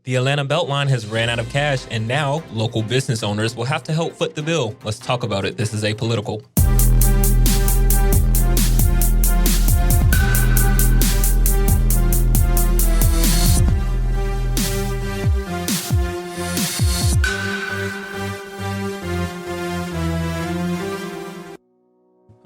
The Atlanta Beltline has ran out of cash, and now local business owners will have to help foot the bill. Let's talk about it. This is Apolitical.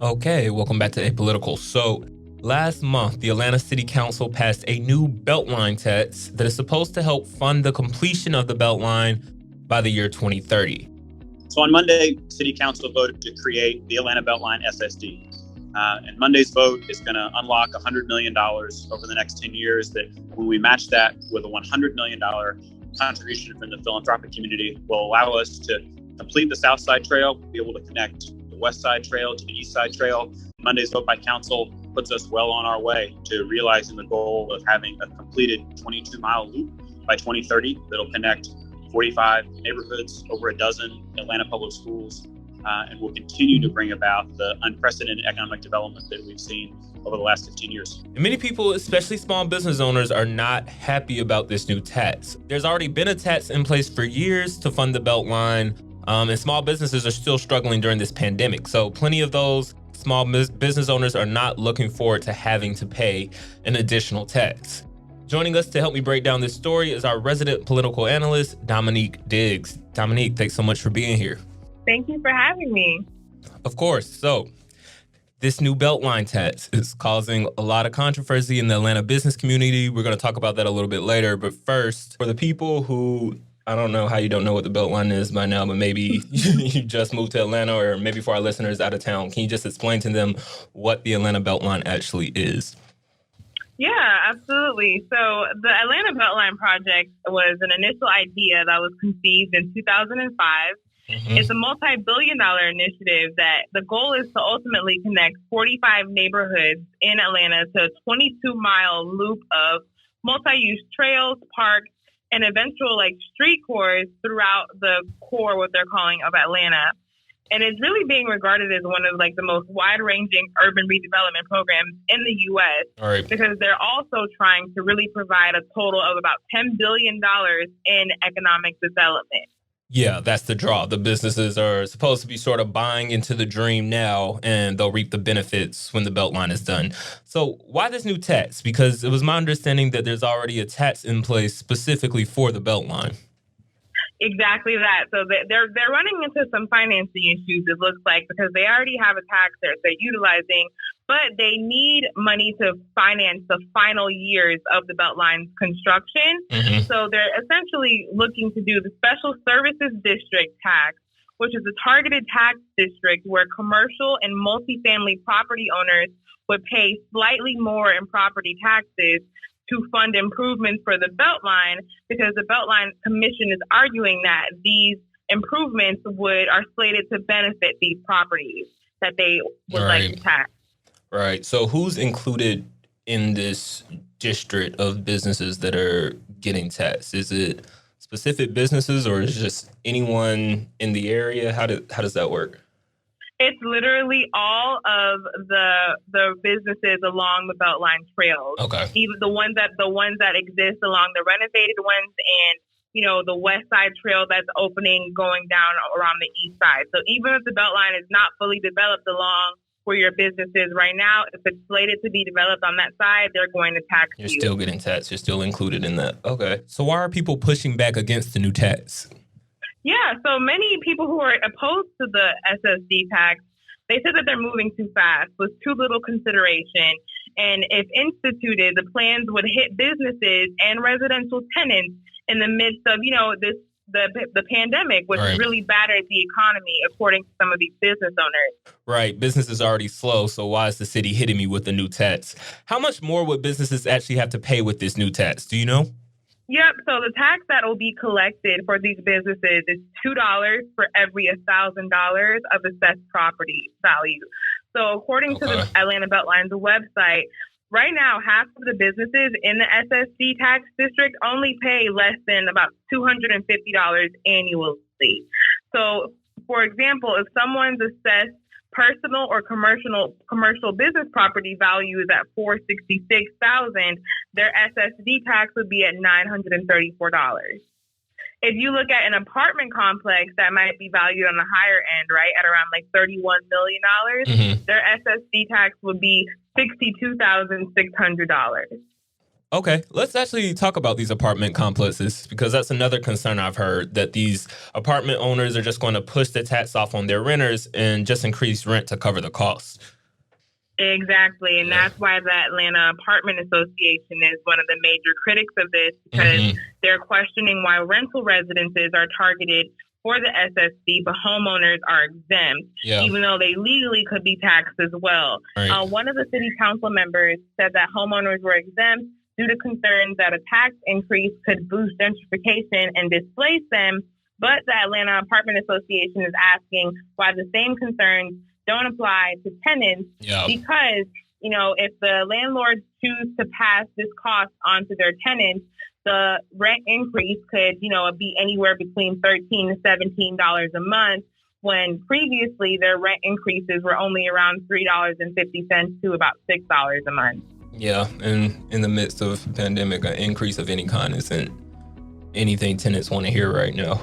Okay, welcome back to Apolitical. So, last month, the Atlanta City Council passed a new Beltline tax that is supposed to help fund the completion of the Beltline by the year 2030. So on Monday, City Council voted to create the Atlanta Beltline SSD. And Monday's vote is going to unlock $100 million over the next 10 years that when we match that with a $100 million contribution from the philanthropic community will allow us to complete the South Side Trail, be able to connect the West Side Trail to the East Side Trail. Monday's vote by council puts us well on our way to realizing the goal of having a completed 22-mile loop by 2030 that'll connect 45 neighborhoods, over a dozen Atlanta public schools, and will continue to bring about the unprecedented economic development that we've seen over the last 15 years. And many people, especially small business owners, are not happy about this new tax. There's already been a tax in place for years to fund the Beltline, and small businesses are still struggling during this pandemic. So plenty of those small business owners are not looking forward to having to pay an additional tax. Joining us to help me break down this story is our resident political analyst, Dominique Diggs. Dominique, thanks so much for being here. Thank you for having me. Of course. So this new Beltline tax is causing a lot of controversy in the Atlanta business community. We're going to talk about that a little bit later. But first, for the people who, I don't know how you don't know what the Beltline is by now, but maybe you just moved to Atlanta, or maybe for our listeners out of town, can you just explain to them what the Atlanta Beltline actually is? Yeah, absolutely. So the Atlanta Beltline project was an initial idea that was conceived in 2005. It's a multi-billion-dollar initiative that the goal is to ultimately connect 45 neighborhoods in Atlanta to a 22-mile loop of multi-use trails, parks, and eventual street cores throughout the core, what they're calling, of Atlanta. And it's really being regarded as one of the most wide-ranging urban redevelopment programs in the U.S. Right. Because they're also trying to really provide a total of about $10 billion in economic development. Yeah, that's the draw. The businesses are supposed to be sort of buying into the dream now, and they'll reap the benefits when the Beltline is done. So why this new tax? Because it was my understanding that there's already a tax in place specifically for the Beltline. Exactly that. So they're running into some financing issues, it looks like, because they already have a tax they're utilizing, but they need money to finance the final years of the Beltline's construction. So they're essentially looking to do the Special Services District tax, which is a targeted tax district where commercial and multifamily property owners would pay slightly more in property taxes to fund improvements for the Beltline, because the Beltline Commission is arguing that these improvements are slated to benefit these properties that they would like to tax. Right. So who's included in this district of businesses that are getting taxed? Is it specific businesses, or is it just anyone in the area? How does that work? It's literally all of the businesses along the Beltline trails. Okay. Even the ones that exist along the renovated ones, and the West Side Trail that's opening going down around the East Side. So even if the Beltline is not fully developed along where your business is right now, if it's slated to be developed on that side, they're going to tax you. You're still getting taxed. You're still included in that. Okay. So why are people pushing back against the new tax? Yeah, so many people who are opposed to the SSD tax, they said that they're moving too fast with too little consideration. And if instituted, the plans would hit businesses and residential tenants in the midst of, the pandemic, which really battered the economy, according to some of these business owners. Right. Business is already slow, so why is the city hitting me with a new tax? How much more would businesses actually have to pay with this new tax? Do you know? Yep. So the tax that will be collected for these businesses is $2 for every $1,000 of assessed property value. So according to the Atlanta Beltline's website, right now, half of the businesses in the SSD tax district only pay less than about $250 annually. So, for example, if someone's assessed personal or commercial business property value is at $466,000, their SSD tax would be at $934. If you look at an apartment complex that might be valued on the higher end, right, at around like $31 million, their SSD tax would be $62,600. Okay, let's actually talk about these apartment complexes, because that's another concern I've heard, that these apartment owners are just going to push the tax off on their renters and just increase rent to cover the costs. Exactly. And that's why the Atlanta Apartment Association is one of the major critics of this, because they're questioning why rental residences are targeted for the SSD, but homeowners are exempt, even though they legally could be taxed as well. Right. One of the city council members said that homeowners were exempt due to concerns that a tax increase could boost gentrification and displace them. But the Atlanta Apartment Association is asking why the same concerns don't apply to tenants, because, you know, if the landlords choose to pass this cost on to their tenants, the rent increase could, you know, be anywhere between $13 to $17 a month, when previously their rent increases were only around $3.50 to about $6 a month. Yeah, and in the midst of a pandemic, an increase of any kind isn't anything tenants want to hear right now.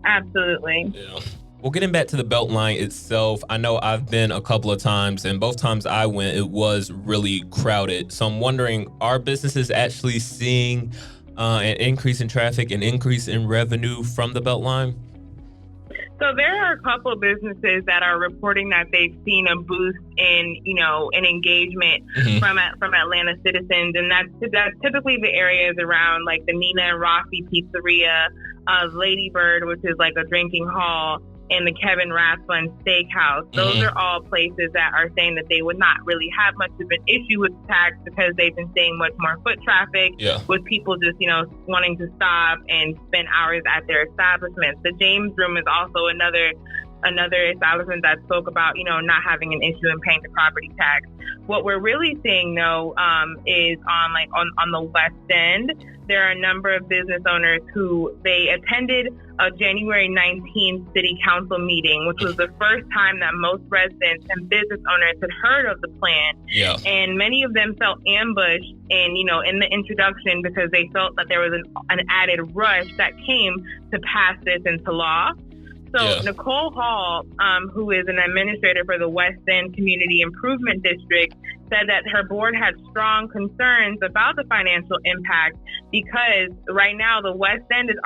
Absolutely. Yeah. Well, getting back to the Beltline itself, I know I've been a couple of times, and both times I went, it was really crowded. So I'm wondering, are businesses actually seeing an increase in traffic, an increase in revenue from the Beltline? So there are a couple of businesses that are reporting that they've seen a boost in, you know, in engagement from Atlanta citizens, and that's typically the areas around like the Nina and Rafi Pizzeria, Lady Bird, which is like a drinking hall, and the Kevin Rathbun Steakhouse. Those are all places that are saying that they would not really have much of an issue with the tax, because they've been seeing much more foot traffic with people just, you know, wanting to stop and spend hours at their establishments. The James Room is also another establishment that spoke about, you know, not having an issue in paying the property tax. What we're really seeing, though, is on the West End, there are a number of business owners who they attended a January 19th city council meeting, which was the first time that most residents and business owners had heard of the plan. Yeah. And many of them felt ambushed in the introduction, because they felt that there was an added rush that came to pass this into law. So Nicole Hall, who is an administrator for the West End Community Improvement District, said that her board had strong concerns about the financial impact, because right now the West End is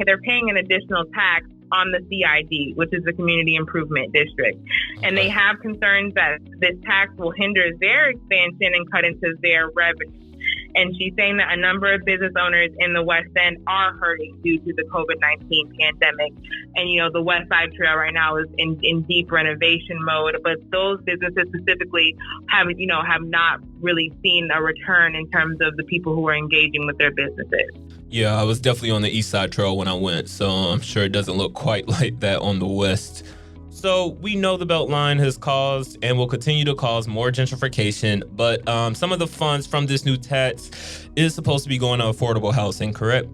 they're paying an additional tax on the CID, which is the Community Improvement District. And they have concerns that this tax will hinder their expansion and cut into their revenue. And she's saying that a number of business owners in the West End are hurting due to the COVID-19 pandemic. And, you know, the West Side Trail right now is in deep renovation mode, but those businesses specifically have not really seen a return in terms of the people who are engaging with their businesses. Yeah, I was definitely on the East Side Trail when I went, so I'm sure it doesn't look quite like that on the West. So we know the Beltline has caused and will continue to cause more gentrification, but some of the funds from this new tax is supposed to be going to affordable housing, correct?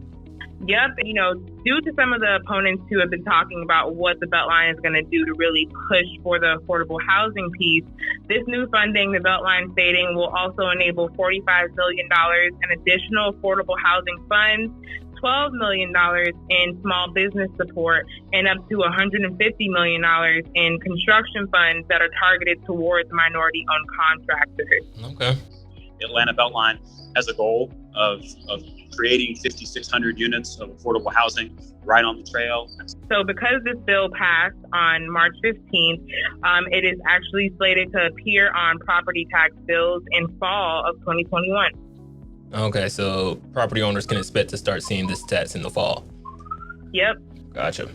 Yep. You know, due to some of the opponents who have been talking about what the Beltline is going to do to really push for the affordable housing piece, this new funding, the Beltline stating, will also enable $45 million in additional affordable housing funds, $12 million in small business support, and up to $150 million in construction funds that are targeted towards minority-owned contractors. Okay. The Atlanta Beltline has a goal of creating 5,600 units of affordable housing right on the trail. So because this bill passed on March 15th, it is actually slated to appear on property tax bills in fall of 2021. Okay, so property owners can expect to start seeing this tax in the fall. Yep. Gotcha.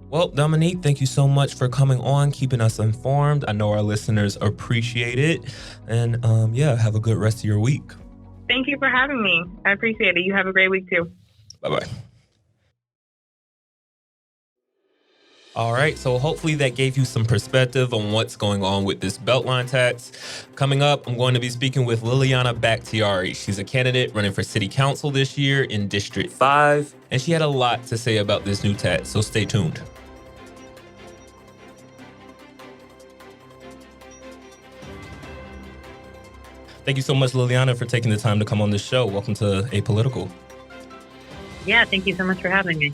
Well, Dominique, thank you so much for coming on, keeping us informed. I know our listeners appreciate it. And have a good rest of your week. Thank you for having me. I appreciate it. You have a great week too. Bye-bye. All right, so hopefully that gave you some perspective on what's going on with this Beltline tax. Coming up, I'm going to be speaking with Liliana Bakhtiari. She's a candidate running for city council this year in District 5, and she had a lot to say about this new tax, so stay tuned. Thank you so much, Liliana, for taking the time to come on this show. Welcome to Apolitical. Yeah, thank you so much for having me.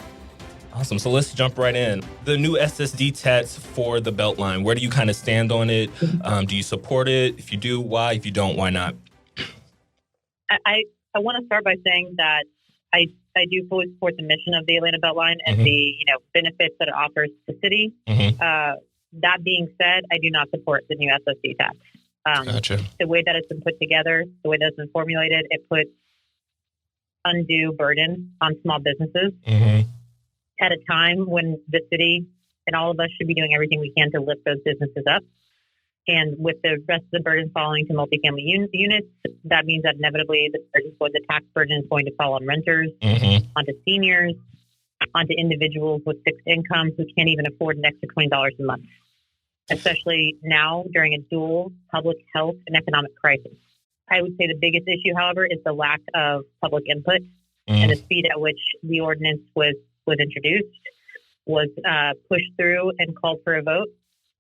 Awesome. So let's jump right in. The new SSD tax for the Beltline, where do you kind of stand on it? Do you support it? If you do, why? If you don't, why not? I want to start by saying that I do fully support the mission of the Atlanta Beltline and the benefits that it offers to the city. That being said, I do not support the new SSD tax. Gotcha. The way that it's been put together, the way that it's been formulated, it puts undue burden on small businesses at a time when the city and all of us should be doing everything we can to lift those businesses up. And with the rest of the burden falling to multifamily units, that means that inevitably the tax burden is going to fall on renters, onto seniors, onto individuals with fixed incomes who can't even afford an extra $20 a month, especially now during a dual public health and economic crisis. I would say the biggest issue, however, is the lack of public input and the speed at which the ordinance was introduced, was pushed through and called for a vote.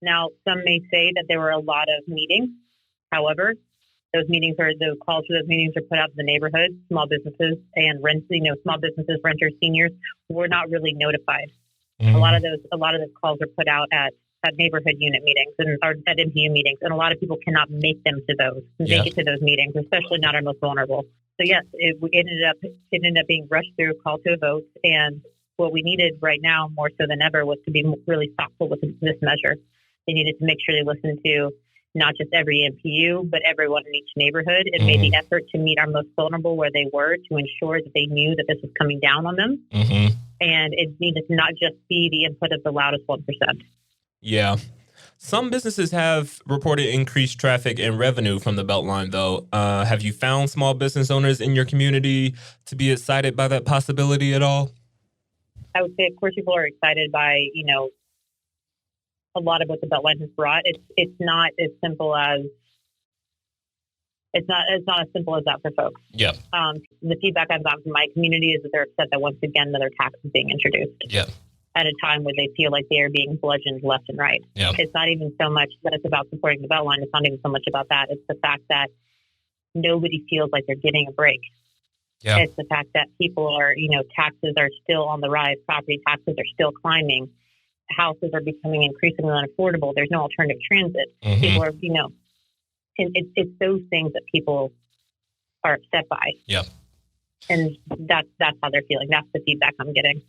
Now, some may say that there were a lot of meetings. However, the calls for those meetings are put out to the neighborhoods, small businesses, and small businesses, renters, seniors were not really notified. A lot of those calls are put out at neighborhood unit meetings or at MPU meetings, and a lot of people cannot make it to those meetings, especially not our most vulnerable. So yes, it ended up being rushed through, called to a vote, and what we needed right now more so than ever was to be really thoughtful with this measure. They needed to make sure they listened to not just every MPU, but everyone in each neighborhood and made the effort to meet our most vulnerable where they were to ensure that they knew that this was coming down on them. And it needed to not just be the input of the loudest 1%. Yeah. Some businesses have reported increased traffic and revenue from the Beltline, though. Have you found small business owners in your community to be excited by that possibility at all? I would say, of course, people are excited by, a lot of what the Beltline has brought. It's not as simple as that for folks. Yeah. The feedback I've gotten from my community is that they're upset that once again another tax is being introduced. Yeah. At a time where they feel like they are being bludgeoned left and right. Yeah. It's not even so much that it's about supporting the Beltline. It's not even so much about that. It's the fact that nobody feels like they're getting a break. Yeah. It's the fact that people are, taxes are still on the rise. Property taxes are still climbing. Houses are becoming increasingly unaffordable. There's no alternative transit. People are, and it's those things that people are upset by. Yeah. And that's how they're feeling. That's the feedback I'm getting.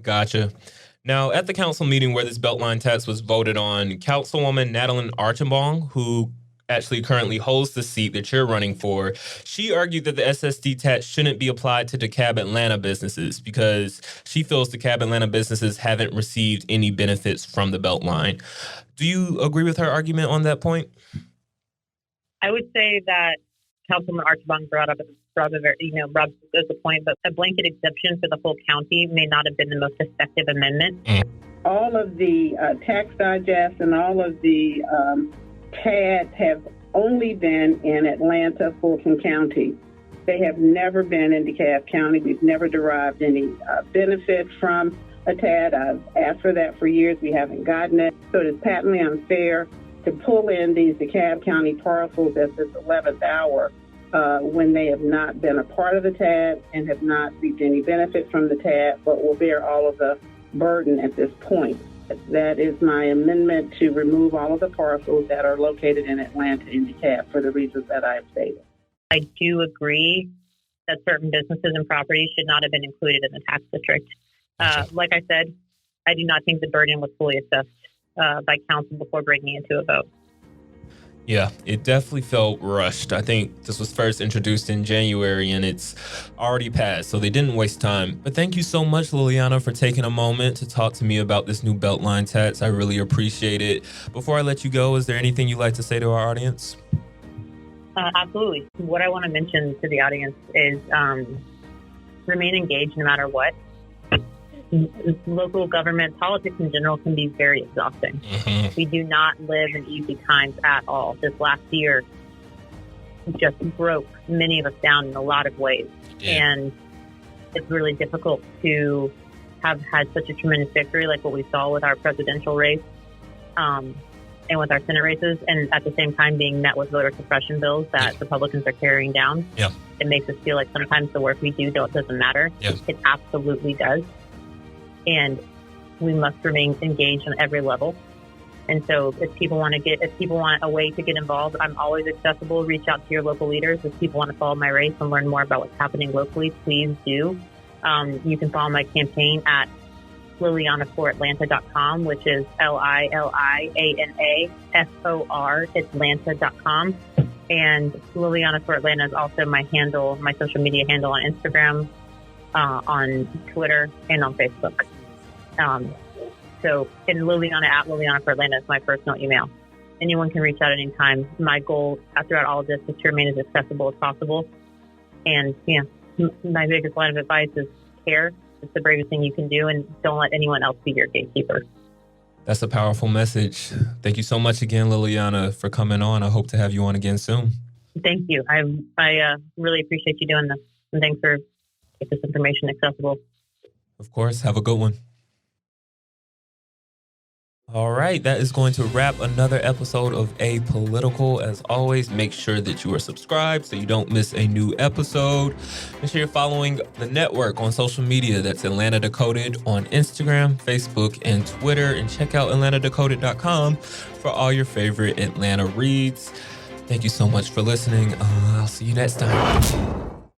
Gotcha. Now, at the council meeting where this Beltline tax was voted on, Councilwoman Natalie Archambault, who actually currently holds the seat that you're running for, she argued that the SSD tax shouldn't be applied to DeKalb Atlanta businesses because she feels DeKalb Atlanta businesses haven't received any benefits from the Beltline. Do you agree with her argument on that point? I would say that Councilman Archambault brought up the point, but a blanket exemption for the whole county may not have been the most effective amendment. All of the tax digest and all of the TADs have only been in Atlanta, Fulton County. They have never been in DeKalb County. We've never derived any benefit from a TAD. I've asked for that for years. We haven't gotten it. So it is patently unfair to pull in these DeKalb County parcels at this 11th hour when they have not been a part of the TAD and have not reaped any benefit from the TAD, but will bear all of the burden at this point. That is my amendment to remove all of the parcels that are located in Atlanta and DeKalb for the reasons that I have stated. I do agree that certain businesses and properties should not have been included in the tax district. Like I said, I do not think the burden was fully assessed by council before bringing it to a vote. Yeah, it definitely felt rushed. I think this was first introduced in January and it's already passed, so they didn't waste time. But thank you so much, Liliana, for taking a moment to talk to me about this new Beltline tax. I really appreciate it. Before I let you go, is there anything you'd like to say to our audience? Absolutely. What I want to mention to the audience is remain engaged no matter what. Local government politics in general can be very exhausting. We do not live in easy times at all. This last year just broke many of us down in a lot of ways. And it's really difficult to have had such a tremendous victory like what we saw with our presidential race. and with our Senate races, and at the same time being met with voter suppression bills that Republicans are carrying down. Yeah. It makes us feel like sometimes the work we do doesn't matter. Yeah. It absolutely does. And we must remain engaged on every level. And so if people want a way to get involved, I'm always accessible. Reach out to your local leaders. If people want to follow my race and learn more about what's happening locally, please do. You can follow my campaign at LilianaForAtlanta.com, which is LILIANAFOR Atlanta.com. And Liliana for Atlanta is also my handle, my social media handle on Instagram, on Twitter, and on Facebook. And Liliana at Liliana for Atlanta is my personal email. Anyone can reach out anytime. My goal throughout all of this is to remain as accessible as possible. And my biggest line of advice is care. It's the bravest thing you can do, and don't let anyone else be your gatekeeper. That's a powerful message. Thank you so much again, Liliana, for coming on. I hope to have you on again soon. Thank you. I really appreciate you doing this, and thanks for making this information accessible. Of course. Have a good one. All right, that is going to wrap another episode of A-Political. As always, make sure that you are subscribed so you don't miss a new episode. Make sure you're following the network on social media. That's Atlanta Decoded on Instagram, Facebook, and Twitter. And check out AtlantaDecoded.com for all your favorite Atlanta reads. Thank you so much for listening. I'll see you next time.